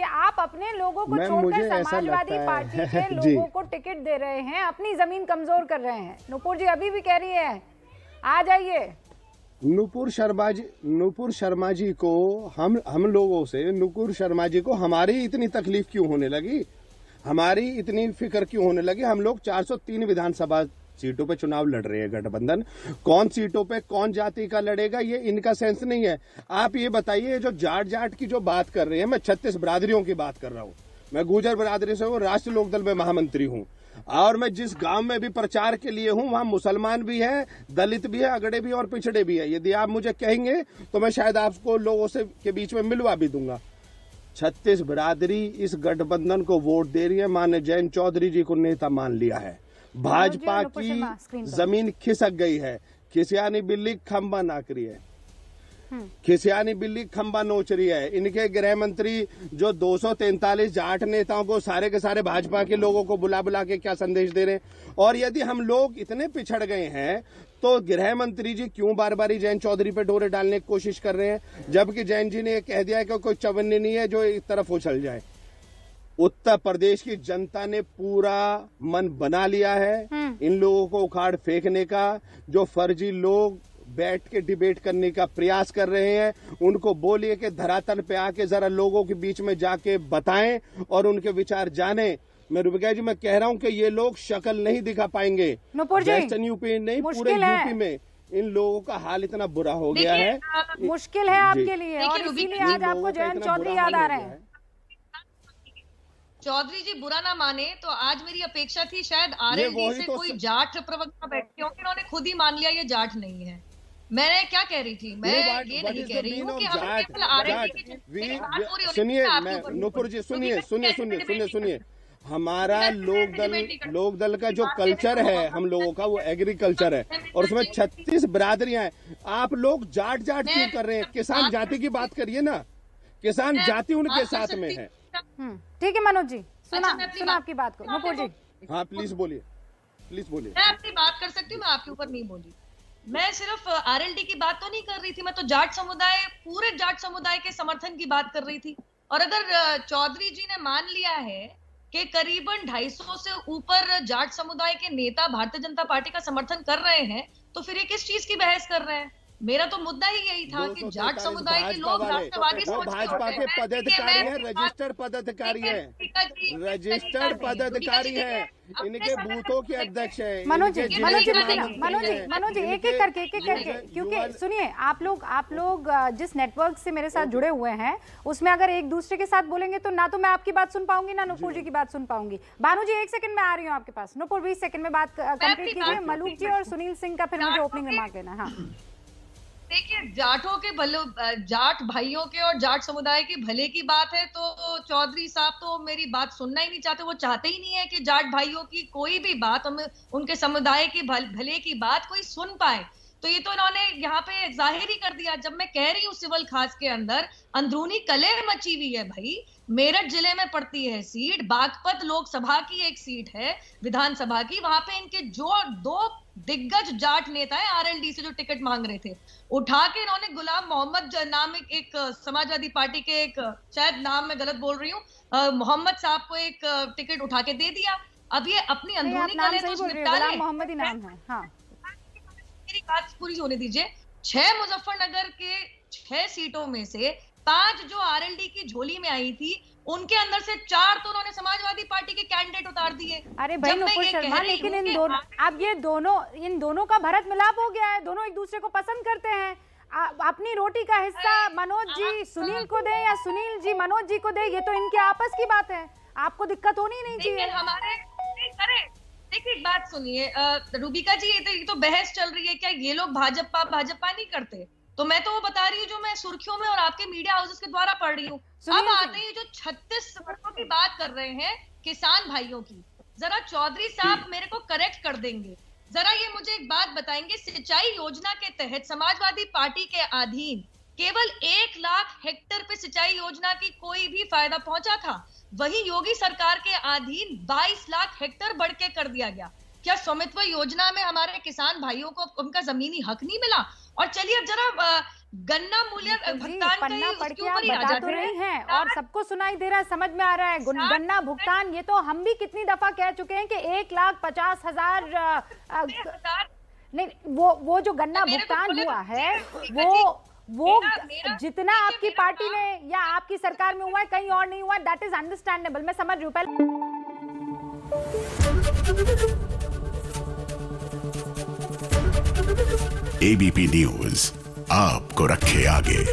कि आप अपने लोगों को छोड़कर समाजवादी पार्टी के लोगों को टिकट दे रहे हैं, अपनी जमीन कमजोर कर रहे हैं। नुपुर जी अभी भी कह रही है, आ जाइए। नुपुर शर्मा जी को हम लोगों से, नुपुर शर्मा जी को हमारी इतनी तकलीफ क्यों होने लगी, हमारी इतनी फिक्र क्यों होने लगी? हम लोग 403 विधानसभा सीटों पे चुनाव लड़ रहे हैं गठबंधन। कौन सीटों पे कौन जाति का लड़ेगा ये इनका सेंस नहीं है। आप ये बताइए, जो जाट की जो बात कर रहे हैं, मैं 36 बिरादरियों की बात कर रहा हूँ। मैं गुर्जर बिरादरी से हूँ, राष्ट्रीय लोकदल में महामंत्री हूँ, और मैं जिस गांव में भी प्रचार के लिए हूँ वहां मुसलमान भी है, दलित भी है, अगड़े भी और पिछड़े भी है। यदि आप मुझे कहेंगे तो मैं शायद आपको लोगों से के बीच में मिलवा भी दूंगा। 36 बिरादरी इस गठबंधन को वोट दे रही है। माननीय जयंत चौधरी जी को नेता मान लिया है। भाजपा की जमीन खिसक गई है। खिसियानी बिल्ली खंबा नाक रही है, खिसियानी बिल्ली खंबा नोच रही है। इनके गृह मंत्री जो 243 जाट नेताओं को, सारे के सारे भाजपा के लोगों को बुला बुला के क्या संदेश दे रहे हैं। और यदि हम लोग इतने पिछड़ गए हैं तो गृह मंत्री जी क्यों बार बार जयंत चौधरी पे डोरे डालने की कोशिश कर रहे हैं, जबकि जयंत जी ने यह कह दिया है कि कोई चवन्नी नहीं है जो एक तरफ उछल जाए। उत्तर प्रदेश की जनता ने पूरा मन बना लिया है इन लोगों को उखाड़ फेंकने का। जो फर्जी लोग बैठ के डिबेट करने का प्रयास कर रहे हैं, उनको बोलिए कि धरातल पे आके जरा लोगों के बीच में जाके बताएं और उनके विचार जानें। मैं रुबिका जी, मैं कह रहा हूं कि ये लोग शक्ल नहीं दिखा पाएंगे वेस्टर्न यूपी नहीं, पूरे यूपी में इन लोगों का हाल इतना बुरा हो गया है। मुश्किल है आपके लिए, और इसीलिए आज आपको जयंत चौधरी याद आ रहे हैं। चौधरी जी बुरा ना माने तो आज मेरी अपेक्षा थी शायद आरएलडी से कोई जाट प्रवक्ता बैठे, क्योंकि उन्होंने खुद ही मान लिया ये जाट नहीं है। मैं क्या कह रही थी, मैं ये नहीं कह रही हूँ कि हम केवल आरएलडी की। सुनिए नुपुर जी, सुनिए। हमारा लोकदल का जो कल्चर है हम लोगों का, वो एग्रीकल्चर है, और उसमें 36 बिरादरियां हैं। आप लोग जाट क्यों कर रहे हैं? किसान जाति की बात करिए ना, किसान जाति उनके साथ में है। ठीक है मनोज जी, सुना आपकी बात को। नुपुर जी हाँ प्लीज बोलिए। मैं अपनी बात कर सकती हूँ, मैं आपके ऊपर नहीं बोली। मैं सिर्फ आरएलडी की बात तो नहीं कर रही थी, मैं तो जाट समुदाय, पूरे जाट समुदाय के समर्थन की बात कर रही थी। और अगर चौधरी जी ने मान लिया है कि करीबन 250 से ऊपर जाट समुदाय के नेता भारतीय जनता पार्टी का समर्थन कर रहे हैं, तो फिर ये किस चीज की बहस कर रहे हैं? मेरा तो मुद्दा ही यही था कि जाट समुदाय के लोग राष्ट्रवादी सोच के भाजपा के पदाधिकारी हैं, रजिस्टर्ड पदाधिकारी हैं, रजिस्टर्ड पदाधिकारी हैं, इनके बूथों के अध्यक्ष हैं। मनोज जी एक एक करके क्योंकि सुनिए, आप लोग जिस नेटवर्क से मेरे साथ जुड़े हुए हैं उसमें अगर एक दूसरे के साथ बोलेंगे तो ना तो मैं आपकी बात सुन पाऊंगी, ना नुपुर जी की बात सुन पाऊंगी। भानु जी 1 सेकंड में आ रही हूँ आपके पास। नुपुर 20 सेकंड में बात कंप्लीट कीजिए। मलूक जी और सुनील सिंह का फिर मुझे ओपनिंग रिमार्क देना। हाँ देखिए, जाटों के जाट भाइयों के और जाट समुदाय के भले की बात है तो चौधरी साहब तो मेरी बात सुनना ही नहीं चाहते। वो चाहते ही नहीं है कि जाट भाइयों की कोई भी बात, हम उनके समुदाय की भले की बात कोई सुन पाए। तो ये तो इन्होंने यहाँ पे जाहिर ही कर दिया। जब मैं कह रही हूँ सिविल खास के अंदर अंदरूनी कलह मची हुई है भाई। मेरठ जिले में पड़ती है सीट, बागपत लोकसभा की एक सीट है विधानसभा की, वहां पे इनके जो 2 दिग्गज जाट नेता है आरएलडी से जो टिकट मांग रहे थे, उठा के इन्होंने गुलाम मोहम्मद नाम एक समाजवादी पार्टी के एक, शायद नाम मैं गलत बोल रही हूँ, मोहम्मद साहब को एक टिकट उठा के दे दिया। अब ये अपनी अंदरूनी कलह तो निपटा ले। मोहम्मद ही नाम है। हाँ मेरी बात पूरी होने दीजिए। 6 मुजफ्फरनगर के 6 सीटों में से 5 जो आरएलडी की झोली में आई थी, उनके अंदर से 4 तो उन्होंने समाजवादी पार्टी के कैंडिडेट उतार दिए। अरे भाई नुपुर शर्मा, लेकिन इन दोनों का भरत मिलाप हो गया है। दोनों एक दूसरे को पसंद करते हैं। अपनी रोटी का हिस्सा मनोज जी सुनील को दे या सुनील जी मनोज जी को दे, ये तो इनके आपस की बात है। आपको दिक्कत होनी नहीं चाहिए। हमारे देखिए, एक बात सुनिए रूबिका जी, ये तो बहस चल रही है क्या ये लोग भाजपा नहीं करते? तो मैं तो वो बता रही हूँ जो मैं सुर्खियों में और आपके मीडिया हाउसेस के द्वारा पढ़ रही हूँ। अब आते हैं जो 36 वर्गों की बात कर रहे हैं किसान भाइयों की। जरा चौधरी साहब मेरे को करेक्ट कर देंगे, जरा ये मुझे एक बात बताएंगे, सिंचाई योजना के तहत समाजवादी पार्टी के अधीन केवल 1 लाख हेक्टेयर पे सिंचाई योजना की कोई भी फायदा पहुंचा था, वही योगी सरकार के अधीन 22 लाख हेक्टेयर बढ़ के कर दिया गया। क्या स्वामित्व योजना में हमारे किसान भाइयों को उनका जमीनी हक नहीं मिला? और चलिए अब जरा गन्ना मूल्य जी, भुगतान का ही पन्ना पढ़ उसके के आप ऊपर ही आ बता तो जाते रही हैं। हैं और सबको सुनाई दे रहा है, समझ में आ रहा है। गन्ना भुगतान, ये तो हम भी कितनी दफा कह चुके हैं कि 1,50,000 नहीं, वो जो गन्ना मेरे को भुगतान बोले हुआ तो है ठीक है जी। वो मेरा जितना देखिए, आपकी मेरा पार्टी ने या आपकी सरकार में हुआ है, कहीं और नहीं हुआ, दैट इज अंडरस्टैंडेबल, मैं समझ रही हूँ। पहले एबीपी न्यूज आपको रखे आगे।